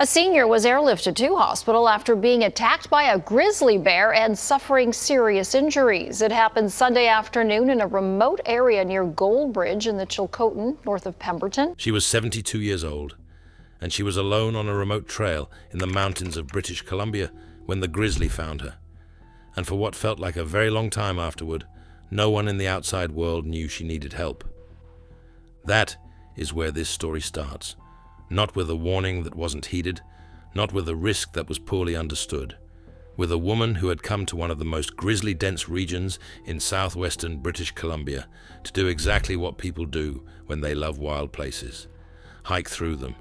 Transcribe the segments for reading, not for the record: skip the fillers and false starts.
A senior was airlifted to hospital after being attacked by a grizzly bear and suffering serious injuries. It happened Sunday afternoon in a remote area near Goldbridge in the Chilcotin, north of Pemberton. She was 72 years old, and she was alone on a remote trail in the mountains of British Columbia when the grizzly found her. And for what felt like a very long time afterward, no one in the outside world knew she needed help. That is where this story starts. Not with a warning that wasn't heeded, not with a risk that was poorly understood. With a woman who had come to one of the most grizzly-dense regions in southwestern British Columbia to do exactly what people do when they love wild places. Hike through them,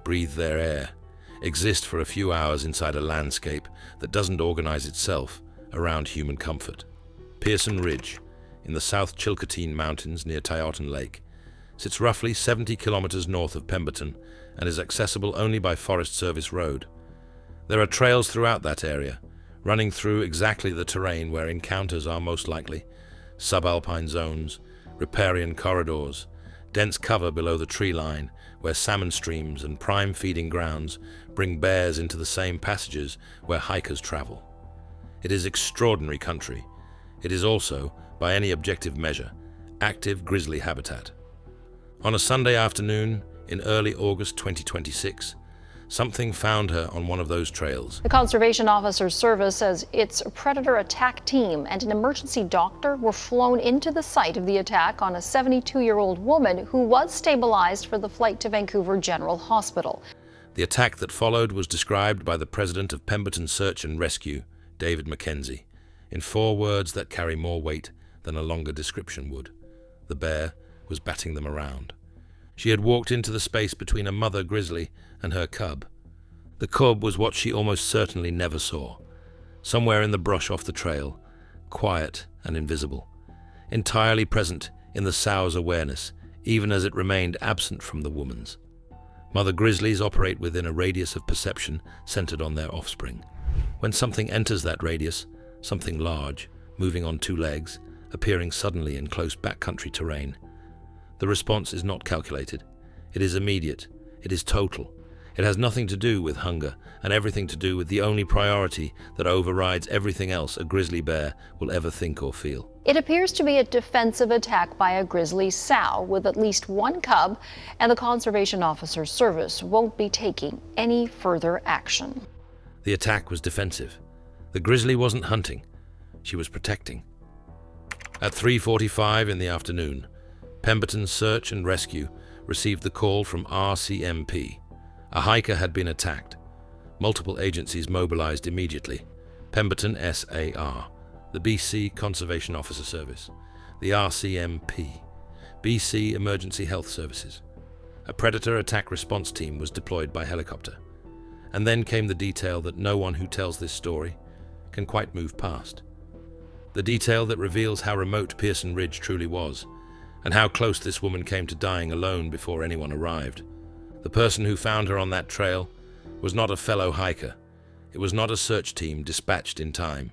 breathe their air, exist for a few hours inside a landscape that doesn't organize itself around human comfort. Pearson Ridge, in the South Chilcotin Mountains near Matayoshi Lake, sits roughly 70 kilometers north of Pemberton and is accessible only by Forest Service Road. There are trails throughout that area, running through exactly the terrain where encounters are most likely: subalpine zones, riparian corridors, dense cover below the tree line where salmon streams and prime feeding grounds bring bears into the same passages where hikers travel. It is extraordinary country. It is also, by any objective measure, active grizzly habitat. On a Sunday afternoon in early August 2026, something found her on one of those trails. The Conservation Officer's Service says its predator attack team and an emergency doctor were flown into the site of the attack on a 72-year-old woman who was stabilized for the flight to Vancouver General Hospital. The attack that followed was described by the president of Pemberton Search and Rescue, David Mackenzie, in 4 words that carry more weight than a longer description would. The bear was batting them around. She had walked into the space between a mother grizzly and her cub. The cub was what she almost certainly never saw, somewhere in the brush off the trail, quiet and invisible, entirely present in the sow's awareness, even as it remained absent from the woman's. Mother grizzlies operate within a radius of perception centered on their offspring. When something enters that radius, something large, moving on 2 legs, appearing suddenly in close backcountry terrain, the response is not calculated. It is immediate. It is total. It has nothing to do with hunger and everything to do with the only priority that overrides everything else a grizzly bear will ever think or feel. It appears to be a defensive attack by a grizzly sow with at least 1 cub, and the Conservation Officer's Service won't be taking any further action. The attack was defensive. The grizzly wasn't hunting. She was protecting. At 3:45 in the afternoon, Pemberton Search and Rescue received the call from RCMP. A hiker had been attacked. Multiple agencies mobilized immediately: Pemberton SAR, the BC Conservation Officer Service, the RCMP, BC Emergency Health Services. A predator attack response team was deployed by helicopter. And then came the detail that no one who tells this story can quite move past. The detail that reveals how remote Pearson Ridge truly was, and how close this woman came to dying alone before anyone arrived. The person who found her on that trail was not a fellow hiker. It was not a search team dispatched in time.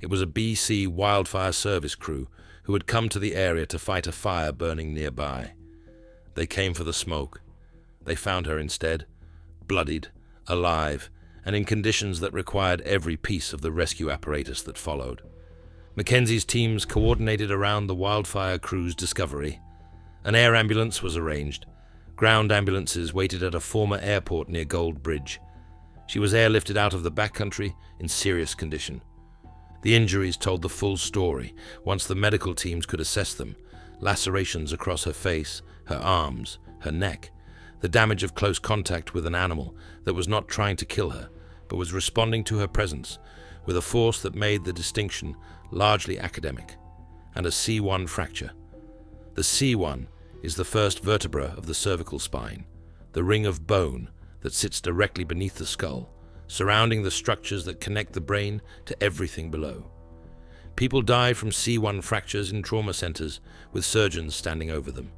It was a BC wildfire service crew who had come to the area to fight a fire burning nearby. They came for the smoke. They found her instead, bloodied, alive, and in conditions that required every piece of the rescue apparatus that followed. Mackenzie's teams coordinated around the wildfire crew's discovery. An air ambulance was arranged. Ground ambulances waited at a former airport near Goldbridge. She was airlifted out of the backcountry in serious condition. The injuries told the full story once the medical teams could assess them: lacerations across her face, her arms, her neck, the damage of close contact with an animal that was not trying to kill her, but was responding to her presence with a force that made the distinction largely academic, and a C1 fracture. The C1 is the first vertebra of the cervical spine, the ring of bone that sits directly beneath the skull, surrounding the structures that connect the brain to everything below. People die from C1 fractures in trauma centers with surgeons standing over them.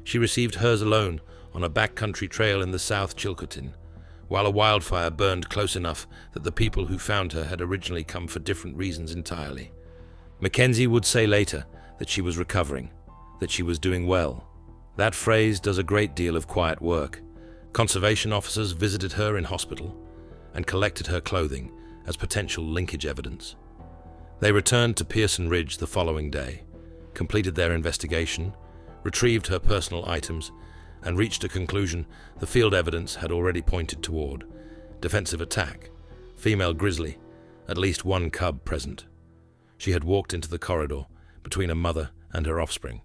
She received hers alone on a backcountry trail in the South Chilcotin, while a wildfire burned close enough that the people who found her had originally come for different reasons entirely. Mackenzie would say later that she was recovering, that she was doing well. That phrase does a great deal of quiet work. Conservation officers visited her in hospital and collected her clothing as potential linkage evidence. They returned to Pearson Ridge the following day, completed their investigation, retrieved her personal items, and reached a conclusion the field evidence had already pointed toward: defensive attack, female grizzly, at least one cub present. She had walked into the corridor between a mother and her offspring.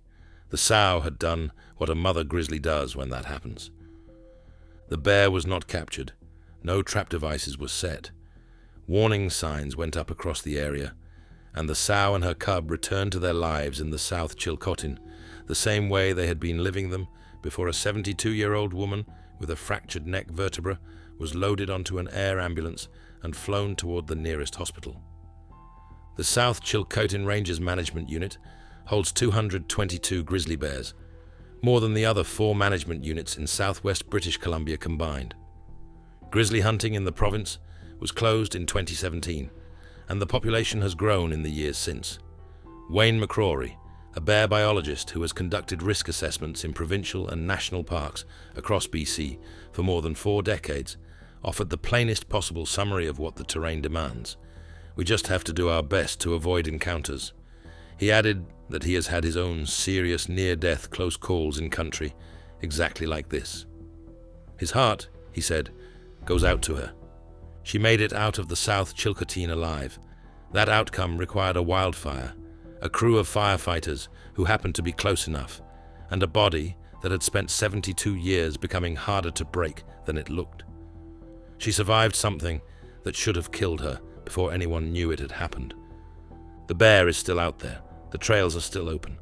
The sow had done what a mother grizzly does when that happens. The bear was not captured. No trap devices were set. Warning signs went up across the area, and the sow and her cub returned to their lives in the South Chilcotin, the same way they had been living them before a 72-year-old woman with a fractured neck vertebra was loaded onto an air ambulance and flown toward the nearest hospital. The South Chilcotin Rangers Management Unit holds 222 grizzly bears, more than the other 4 management units in southwest British Columbia combined. Grizzly hunting in the province was closed in 2017, and the population has grown in the years since. Wayne McCrory, a bear biologist who has conducted risk assessments in provincial and national parks across BC for more than 4 decades, offered the plainest possible summary of what the terrain demands. We just have to do our best to avoid encounters. He added that he has had his own serious near-death close calls in country exactly like this. His heart, he said, goes out to her. She made it out of the South Chilcotin alive. That outcome required a wildfire, a crew of firefighters who happened to be close enough, and a body that had spent 72 years becoming harder to break than it looked. She survived something that should have killed her before anyone knew it had happened. The bear is still out there, the trails are still open,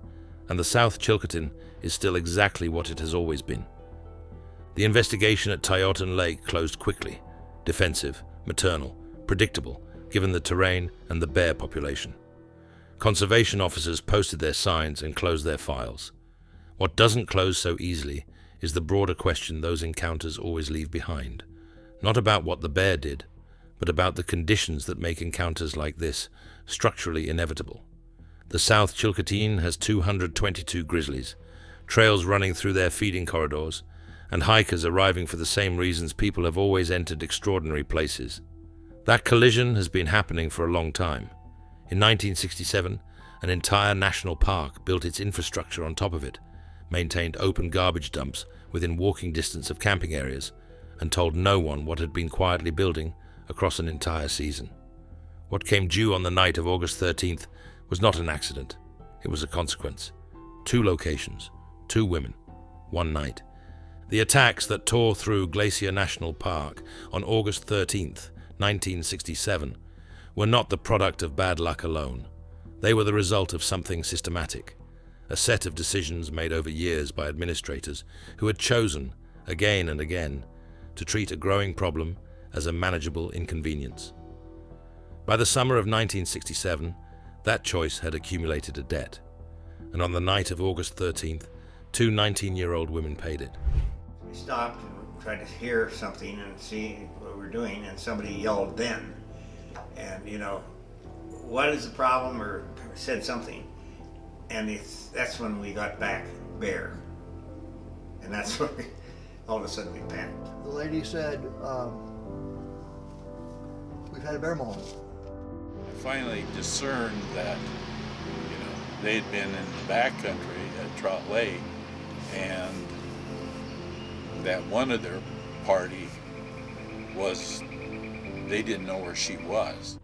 and the South Chilcotin is still exactly what it has always been. The investigation at Matayoshi Lake closed quickly, defensive, maternal, predictable, given the terrain and the bear population. Conservation officers posted their signs and closed their files. What doesn't close so easily is the broader question those encounters always leave behind. Not about what the bear did, but about the conditions that make encounters like this structurally inevitable. The South Chilcotin has 222 grizzlies, trails running through their feeding corridors, and hikers arriving for the same reasons people have always entered extraordinary places. That collision has been happening for a long time. In 1967, an entire national park built its infrastructure on top of it, maintained open garbage dumps within walking distance of camping areas, and told no one what had been quietly building across an entire season. What came due on the night of August 13th was not an accident. It was a consequence. 2 locations, 2 women, 1 night. The attacks that tore through Glacier National Park on August 13th, 1967, were not the product of bad luck alone. They were the result of something systematic, a set of decisions made over years by administrators who had chosen, again and again, to treat a growing problem as a manageable inconvenience. By the summer of 1967, that choice had accumulated a debt, and on the night of August 13th, 2 19-year-old women paid it. We stopped and tried to hear something and see what we were doing, and somebody yelled then. And, what is the problem, or said something. And that's when we got back bear. And that's when all of a sudden we panicked. The lady said, we've had a bear moment. I finally discerned that, they'd been in the backcountry at Trout Lake, and that one of their party they didn't know where she was.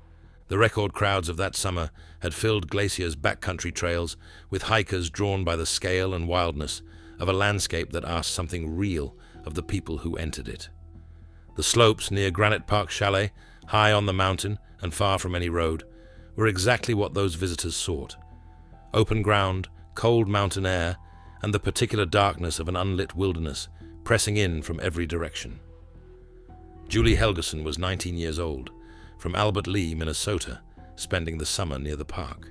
The record crowds of that summer had filled Glacier's backcountry trails with hikers drawn by the scale and wildness of a landscape that asked something real of the people who entered it. The slopes near Granite Park Chalet, high on the mountain and far from any road, were exactly what those visitors sought. Open ground, cold mountain air, and the particular darkness of an unlit wilderness pressing in from every direction. Julie Helgeson was 19 years old, from Albert Lee, Minnesota, spending the summer near the park.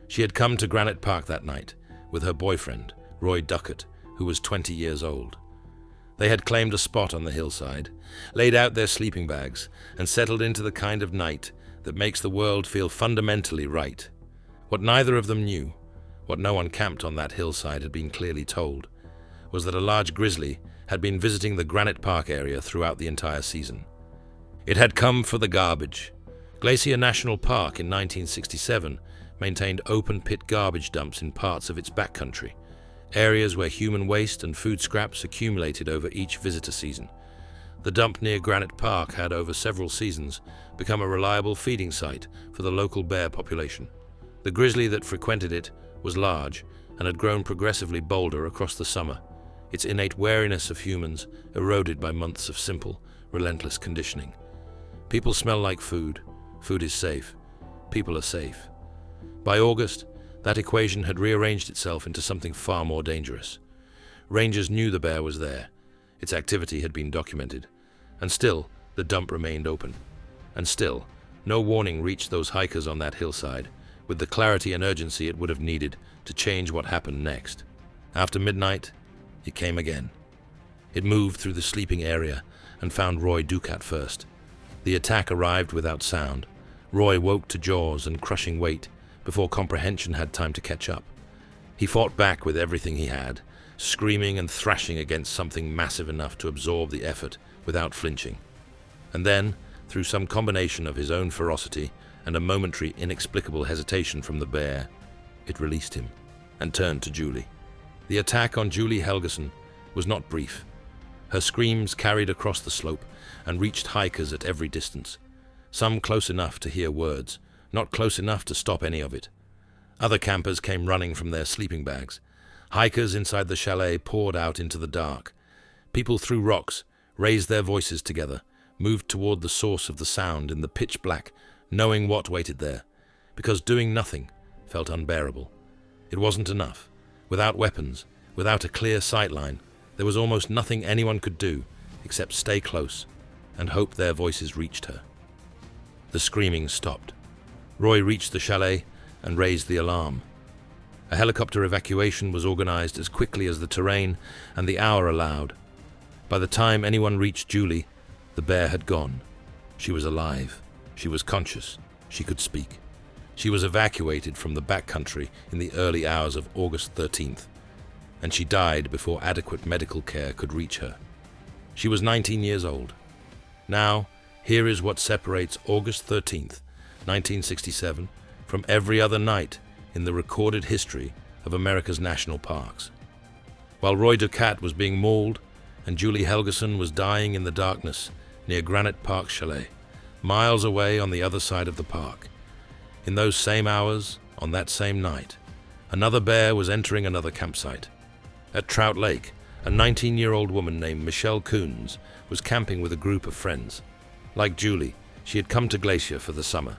She had come to Granite Park that night with her boyfriend, Roy Duckett, who was 20 years old. They had claimed a spot on the hillside, laid out their sleeping bags, and settled into the kind of night that makes the world feel fundamentally right. What neither of them knew, what no one camped on that hillside had been clearly told, was that a large grizzly had been visiting the Granite Park area throughout the entire season. It had come for the garbage. Glacier National Park in 1967 maintained open-pit garbage dumps in parts of its backcountry, areas where human waste and food scraps accumulated over each visitor season. The dump near Granite Park had, over several seasons, become a reliable feeding site for the local bear population. The grizzly that frequented it was large and had grown progressively bolder across the summer, its innate wariness of humans eroded by months of simple, relentless conditioning. People smell like food. Food is safe. People are safe. By August, that equation had rearranged itself into something far more dangerous. Rangers knew the bear was there. Its activity had been documented. And still, the dump remained open. And still, no warning reached those hikers on that hillside with the clarity and urgency it would have needed to change what happened next. After midnight, it came again. It moved through the sleeping area and found Roy Ducat first. The attack arrived without sound. Roy woke to jaws and crushing weight before comprehension had time to catch up. He fought back with everything he had, screaming and thrashing against something massive enough to absorb the effort without flinching. And then, through some combination of his own ferocity and a momentary inexplicable hesitation from the bear, it released him and turned to Julie. The attack on Julie Helgeson was not brief. Her screams carried across the slope and reached hikers at every distance, some close enough to hear words, not close enough to stop any of it. Other campers came running from their sleeping bags. Hikers inside the chalet poured out into the dark. People threw rocks, raised their voices together, moved toward the source of the sound in the pitch black, knowing what waited there, because doing nothing felt unbearable. It wasn't enough. Without weapons, without a clear sight line, there was almost nothing anyone could do except stay close and hope their voices reached her. The screaming stopped. Roy reached the chalet and raised the alarm. A helicopter evacuation was organized as quickly as the terrain and the hour allowed. By the time anyone reached Julie, the bear had gone. She was alive. She was conscious. She could speak. She was evacuated from the backcountry in the early hours of August 13th, and she died before adequate medical care could reach her. She was 19 years old. Now, here is what separates August 13th, 1967, from every other night in the recorded history of America's national parks. While Roy Ducat was being mauled and Julie Helgeson was dying in the darkness near Granite Park Chalet, miles away on the other side of the park, in those same hours, on that same night, another bear was entering another campsite. At Trout Lake, a 19-year-old woman named Michelle Coons was camping with a group of friends. Like Julie, she had come to Glacier for the summer.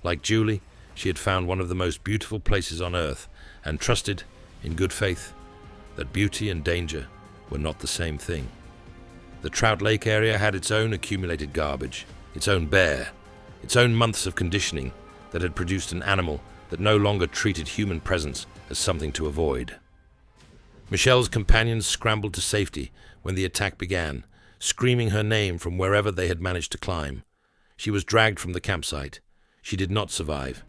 Like Julie, she had found one of the most beautiful places on Earth and trusted, in good faith, that beauty and danger were not the same thing. The Trout Lake area had its own accumulated garbage, its own bear, its own months of conditioning that had produced an animal that no longer treated human presence as something to avoid. Michelle's companions scrambled to safety when the attack began, screaming her name from wherever they had managed to climb. She was dragged from the campsite. She did not survive.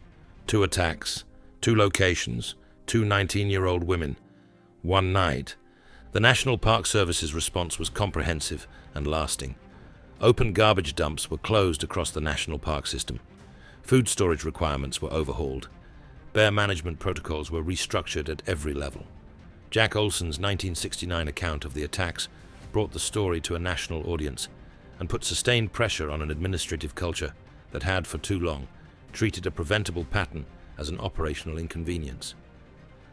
2 attacks, 2 locations, 2 19-year-old women, 1 night. The National Park Service's response was comprehensive and lasting. Open garbage dumps were closed across the national park system. Food storage requirements were overhauled. Bear management protocols were restructured at every level. Jack Olson's 1969 account of the attacks brought the story to a national audience and put sustained pressure on an administrative culture that had, for too long, treated a preventable pattern as an operational inconvenience.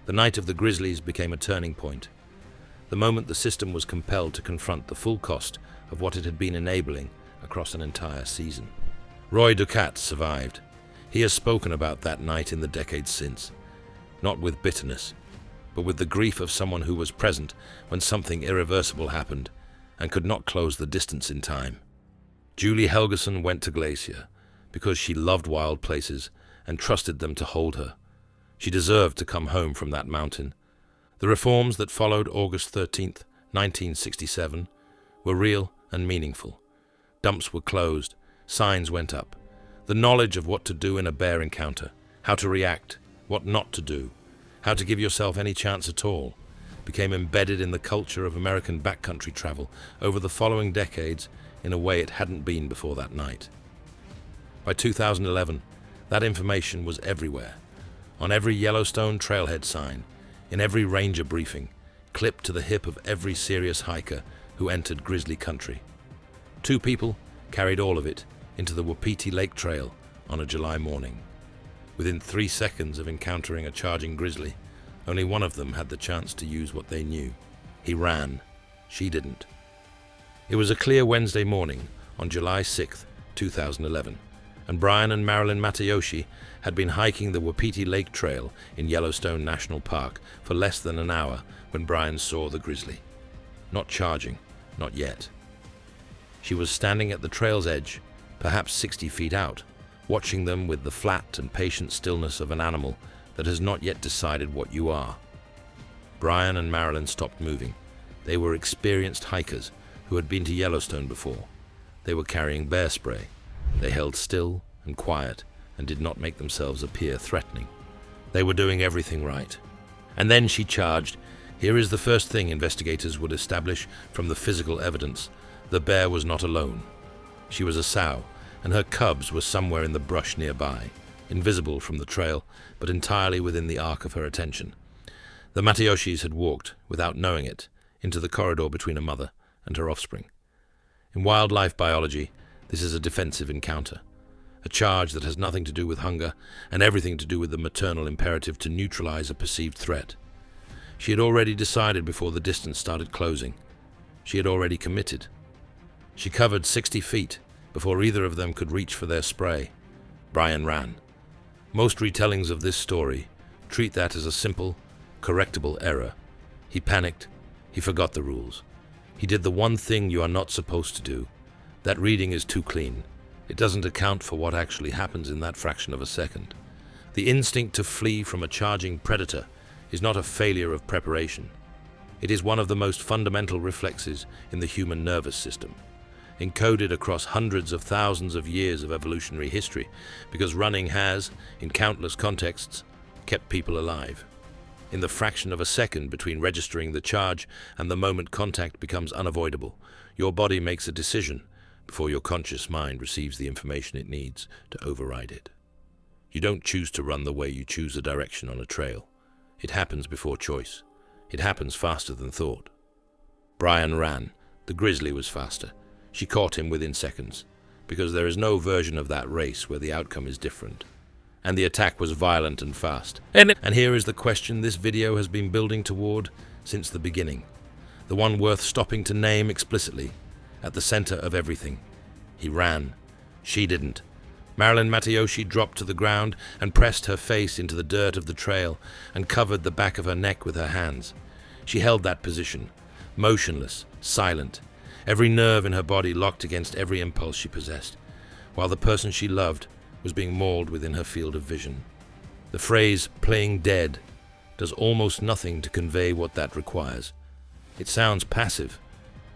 The night of the grizzlies became a turning point. The moment the system was compelled to confront the full cost of what it had been enabling across an entire season. Roy Ducat survived. He has spoken about that night in the decades since, not with bitterness, but with the grief of someone who was present when something irreversible happened and could not close the distance in time. Julie Helgeson went to Glacier because she loved wild places and trusted them to hold her. She deserved to come home from that mountain. The reforms that followed August 13th, 1967, were real and meaningful. Dumps were closed, signs went up. The knowledge of what to do in a bear encounter, how to react, what not to do, how to give yourself any chance at all, became embedded in the culture of American backcountry travel over the following decades in a way it hadn't been before that night. By 2011, that information was everywhere, on every Yellowstone trailhead sign, in every ranger briefing, clipped to the hip of every serious hiker who entered grizzly country. 2 people carried all of it into the Wapiti Lake Trail on a July morning. Within 3 seconds of encountering a charging grizzly, only one of them had the chance to use what they knew. He ran. She didn't. It was a clear Wednesday morning on July 6, 2011, and Brian and Marilyn Matayoshi had been hiking the Wapiti Lake Trail in Yellowstone National Park for less than an hour when Brian saw the grizzly. Not charging, not yet. She was standing at the trail's edge, perhaps 60 feet out, watching them with the flat and patient stillness of an animal that has not yet decided what you are. Brian and Marilyn stopped moving. They were experienced hikers who had been to Yellowstone before. They were carrying bear spray. They held still and quiet and did not make themselves appear threatening. They were doing everything right. And then she charged. Here is the first thing investigators would establish from the physical evidence. The bear was not alone. She was a sow, and her cubs were somewhere in the brush nearby, invisible from the trail, but entirely within the arc of her attention. The Matayoshis had walked, without knowing it, into the corridor between a mother and her offspring. In wildlife biology, this is a defensive encounter, a charge that has nothing to do with hunger and everything to do with the maternal imperative to neutralize a perceived threat. She had already decided before the distance started closing. She had already committed. She covered 60 feet before either of them could reach for their spray. Brian ran. Most retellings of this story treat that as a simple, correctable error. He panicked. He forgot the rules. He did the one thing you are not supposed to do. That reading is too clean. It doesn't account for what actually happens in that fraction of a second. The instinct to flee from a charging predator is not a failure of preparation. It is one of the most fundamental reflexes in the human nervous system, encoded across hundreds of thousands of years of evolutionary history, because running has, in countless contexts, kept people alive. In the fraction of a second between registering the charge and the moment contact becomes unavoidable, your body makes a decision before your conscious mind receives the information it needs to override it. You don't choose to run the way you choose a direction on a trail. It happens before choice. It happens faster than thought. Brian ran. The grizzly was faster. She caught him within seconds, because there is no version of that race where the outcome is different. And the attack was violent and fast. And here is the question this video has been building toward since the beginning. The one worth stopping to name explicitly, at the center of everything. He ran. She didn't. Marilyn Matayoshi dropped to the ground and pressed her face into the dirt of the trail and covered the back of her neck with her hands. She held that position, motionless, silent, every nerve in her body locked against every impulse she possessed, while the person she loved was being mauled within her field of vision. The phrase "playing dead" does almost nothing to convey what that requires. It sounds passive,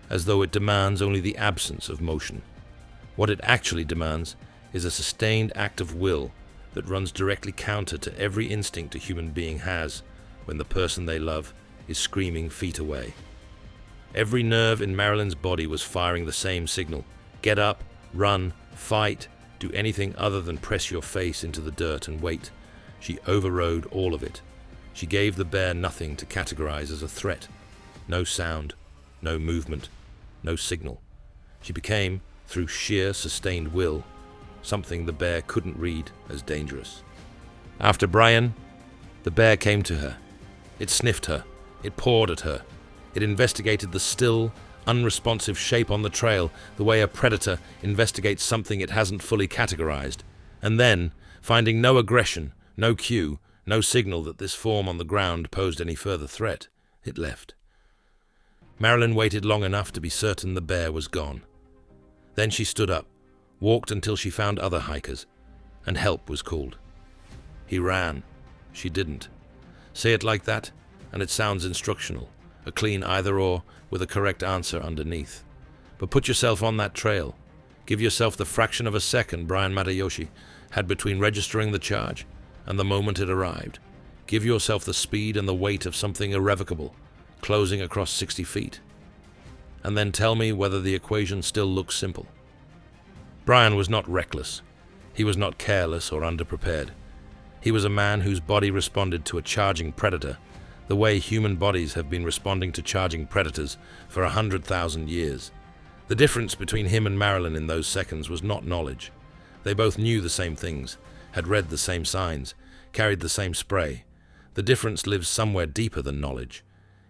as though it demands only the absence of motion. What it actually demands is a sustained act of will that runs directly counter to every instinct a human being has when the person they love is screaming feet away. Every nerve in Marilyn's body was firing the same signal. Get up, run, fight, do anything other than press your face into the dirt and wait. She overrode all of it. She gave the bear nothing to categorize as a threat. No sound, no movement, no signal. She became, through sheer sustained will, something the bear couldn't read as dangerous. After Brian, the bear came to her. It sniffed her. It pawed at her. It investigated the still, unresponsive shape on the trail the way a predator investigates something it hasn't fully categorized. And then, finding no aggression, no cue, no signal that this form on the ground posed any further threat, it left. Marilyn waited long enough to be certain the bear was gone. Then she stood up, walked until she found other hikers, and help was called. He ran. She didn't. Say it like that, and it sounds instructional, a clean either-or with a correct answer underneath. But put yourself on that trail. Give yourself the fraction of a second Brian Matayoshi had between registering the charge and the moment it arrived. Give yourself the speed and the weight of something irrevocable. closing across 60 feet. And then tell me whether the equation still looks simple. Brian was not reckless. He was not careless or underprepared. He was a man whose body responded to a charging predator the way human bodies have been responding to charging predators for 100,000 years. The difference between him and Marilyn in those seconds was not knowledge. They both knew the same things, had read the same signs, carried the same spray. The difference lives somewhere deeper than knowledge,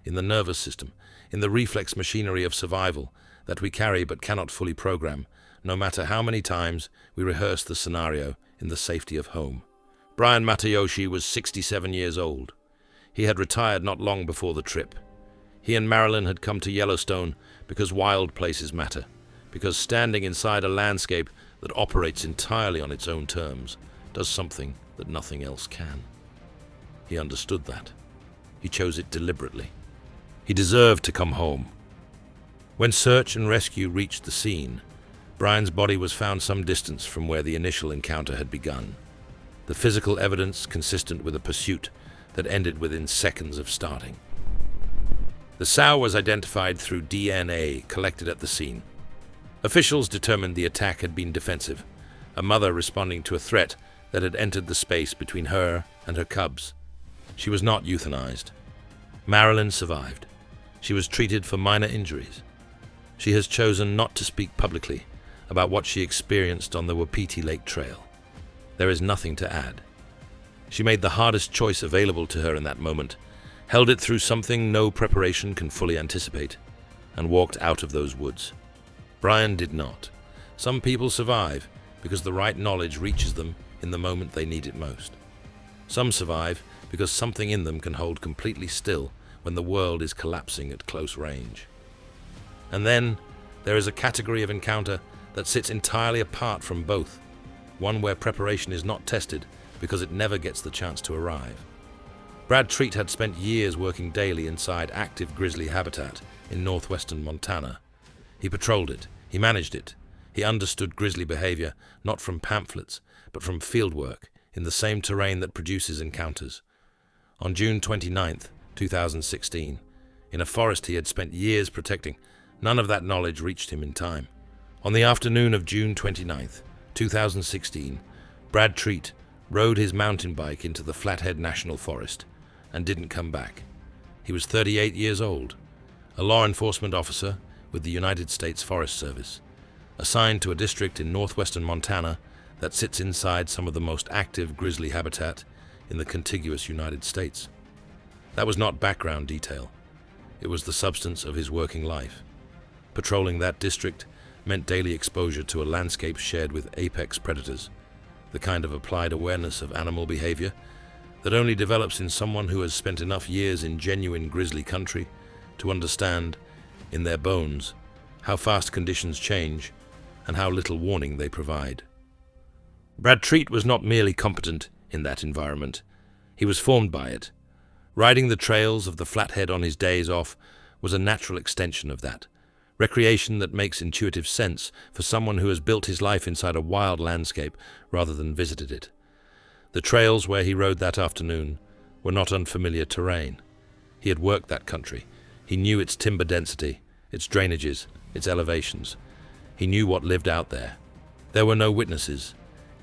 in the nervous system, in the reflex machinery of survival that we carry but cannot fully program, no matter how many times we rehearse the scenario in the safety of home. Brian Matayoshi was 67 years old. He had retired not long before the trip. He and Marilyn had come to Yellowstone because wild places matter, because standing inside a landscape that operates entirely on its own terms does something that nothing else can. He understood that. He chose it deliberately. He deserved to come home. When search and rescue reached the scene, Brian's body was found some distance from where the initial encounter had begun. The physical evidence consistent with a pursuit that ended within seconds of starting. The sow was identified through DNA collected at the scene. Officials determined the attack had been defensive, a mother responding to a threat that had entered the space between her and her cubs. She was not euthanized. Marilyn survived. She was treated for minor injuries. She has chosen not to speak publicly about what she experienced on the Wapiti Lake Trail. There is nothing to add. She made the hardest choice available to her in that moment, held it through something no preparation can fully anticipate, and walked out of those woods. Brian did not. Some people survive because the right knowledge reaches them in the moment they need it most. Some survive because something in them can hold completely still when the world is collapsing at close range. And then there is a category of encounter that sits entirely apart from both, one where preparation is not tested because it never gets the chance to arrive. Brad Treat had spent years working daily inside active grizzly habitat in northwestern Montana. He patrolled it, he managed it, he understood grizzly behavior not from pamphlets, but from fieldwork in the same terrain that produces encounters. On June 29th, 2016, in a forest he had spent years protecting, none of that knowledge reached him in time. On the afternoon of June 29th, 2016, Brad Treat rode his mountain bike into the Flathead National Forest and didn't come back. He was 38 years old, a law enforcement officer with the United States Forest Service, assigned to a district in northwestern Montana that sits inside some of the most active grizzly habitat in the contiguous United States. That was not background detail. It was the substance of his working life. Patrolling that district meant daily exposure to a landscape shared with apex predators, the kind of applied awareness of animal behavior that only develops in someone who has spent enough years in genuine grizzly country to understand, in their bones, how fast conditions change and how little warning they provide. Brad Treat was not merely competent in that environment. He was formed by it. Riding the trails of the Flathead on his days off was a natural extension of that. Recreation that makes intuitive sense for someone who has built his life inside a wild landscape rather than visited it. The trails where he rode that afternoon were not unfamiliar terrain. He had worked that country. He knew its timber density, its drainages, its elevations. He knew what lived out there. There were no witnesses.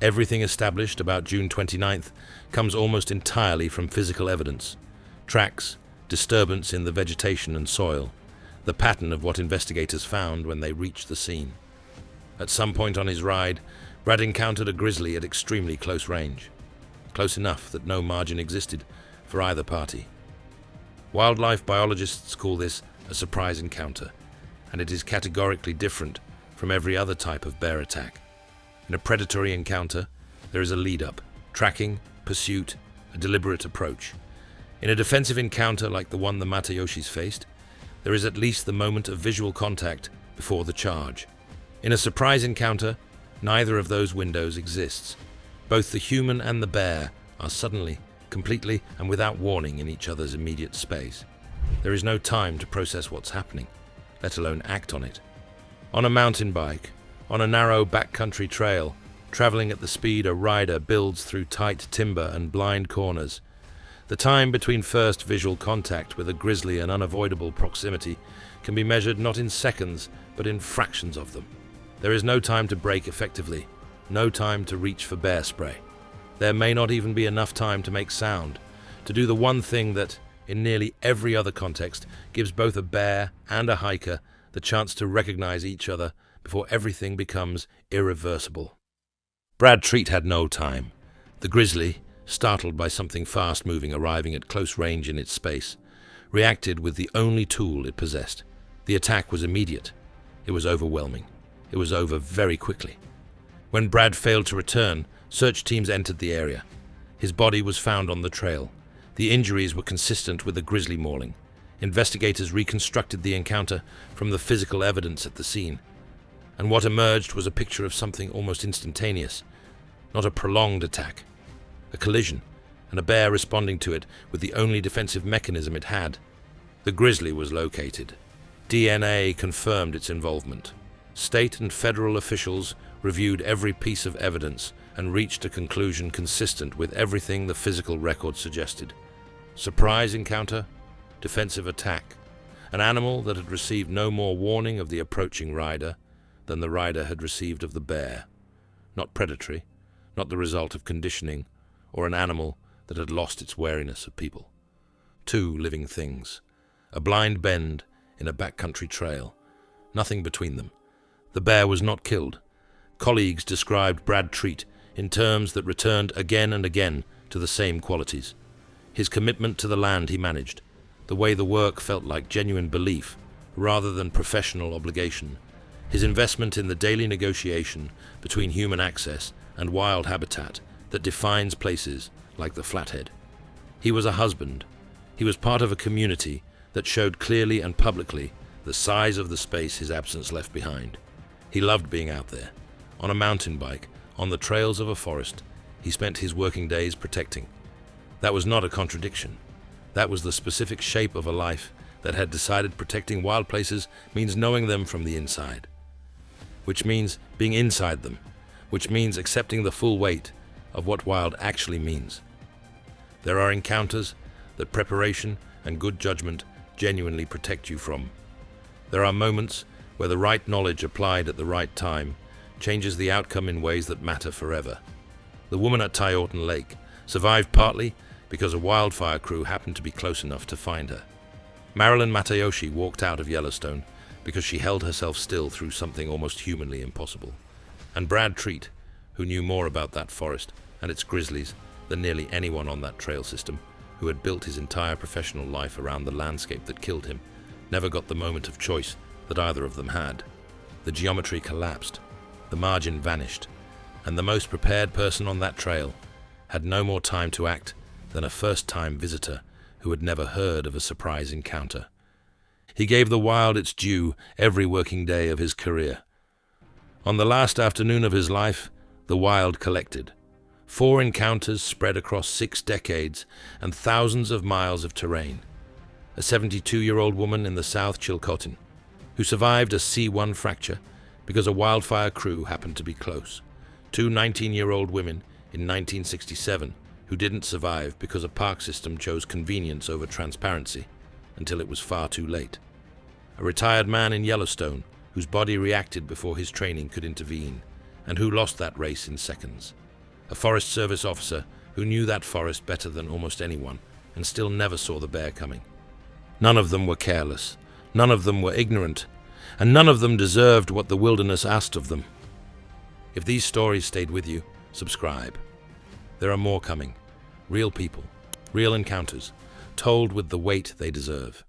Everything established about June 29th comes almost entirely from physical evidence. Tracks, disturbance in the vegetation and soil, the pattern of what investigators found when they reached the scene. At some point on his ride, Brad encountered a grizzly at extremely close range, close enough that no margin existed for either party. Wildlife biologists call this a surprise encounter, and it is categorically different from every other type of bear attack. In a predatory encounter, there is a lead-up, tracking, pursuit, a deliberate approach. In a defensive encounter like the one the Matayoshis faced, there is at least the moment of visual contact before the charge. In a surprise encounter, neither of those windows exists. Both the human and the bear are suddenly, completely, and without warning in each other's immediate space. There is no time to process what's happening, let alone act on it. On a mountain bike, on a narrow backcountry trail, traveling at the speed a rider builds through tight timber and blind corners, The time between first visual contact with a grizzly and unavoidable proximity can be measured not in seconds, but in fractions of them. There is no time to brake effectively, no time to reach for bear spray. There may not even be enough time to make sound, to do the one thing that, in nearly every other context, gives both a bear and a hiker the chance to recognize each other before everything becomes irreversible. Brad Treat had no time. The grizzly, startled by something fast-moving arriving at close range in its space, reacted with the only tool it possessed. The attack was immediate. It was overwhelming. It was over very quickly. When Brad failed to return, search teams entered the area. His body was found on the trail. The injuries were consistent with a grizzly mauling. Investigators reconstructed the encounter from the physical evidence at the scene. And what emerged was a picture of something almost instantaneous. Not a prolonged attack. A collision, and a bear responding to it with the only defensive mechanism it had. The grizzly was located. DNA confirmed its involvement. State and federal officials reviewed every piece of evidence and reached a conclusion consistent with everything the physical record suggested. Surprise encounter, defensive attack, an animal that had received no more warning of the approaching rider than the rider had received of the bear. Not predatory, not the result of conditioning, or an animal that had lost its wariness of people. Two living things. A blind bend in a backcountry trail. Nothing between them. The bear was not killed. Colleagues described Brad Treat in terms that returned again and again to the same qualities. His commitment to the land he managed, the way the work felt like genuine belief rather than professional obligation, his investment in the daily negotiation between human access and wild habitat that defines places like the Flathead. He was a husband. He was part of a community that showed clearly and publicly the size of the space his absence left behind. He loved being out there, on a mountain bike, on the trails of a forest he spent his working days protecting. That was not a contradiction. That was the specific shape of a life that had decided protecting wild places means knowing them from the inside, which means being inside them, which means accepting the full weight of what wild actually means. There are encounters that preparation and good judgment genuinely protect you from. There are moments where the right knowledge applied at the right time changes the outcome in ways that matter forever. The woman at Matayoshi Lake survived partly because a wildfire crew happened to be close enough to find her. Marilyn Matayoshi walked out of Yellowstone because she held herself still through something almost humanly impossible. And Brad Treat, who knew more about that forest and its grizzlies than nearly anyone on that trail system, who had built his entire professional life around the landscape that killed him, never got the moment of choice that either of them had. The geometry collapsed, the margin vanished, and the most prepared person on that trail had no more time to act than a first-time visitor who had never heard of a surprise encounter. He gave the wild its due every working day of his career. On the last afternoon of his life, the wild collected. 4 encounters spread across 6 decades and thousands of miles of terrain. A 72-year-old woman in the South Chilcotin, who survived a C1 fracture because a wildfire crew happened to be close. 2 19-year-old women in 1967 who didn't survive because a park system chose convenience over transparency until it was far too late. A retired man in Yellowstone whose body reacted before his training could intervene and who lost that race in seconds. A Forest Service officer who knew that forest better than almost anyone and still never saw the bear coming. None of them were careless, none of them were ignorant, and none of them deserved what the wilderness asked of them. If these stories stayed with you, subscribe. There are more coming. Real people, real encounters, told with the weight they deserve.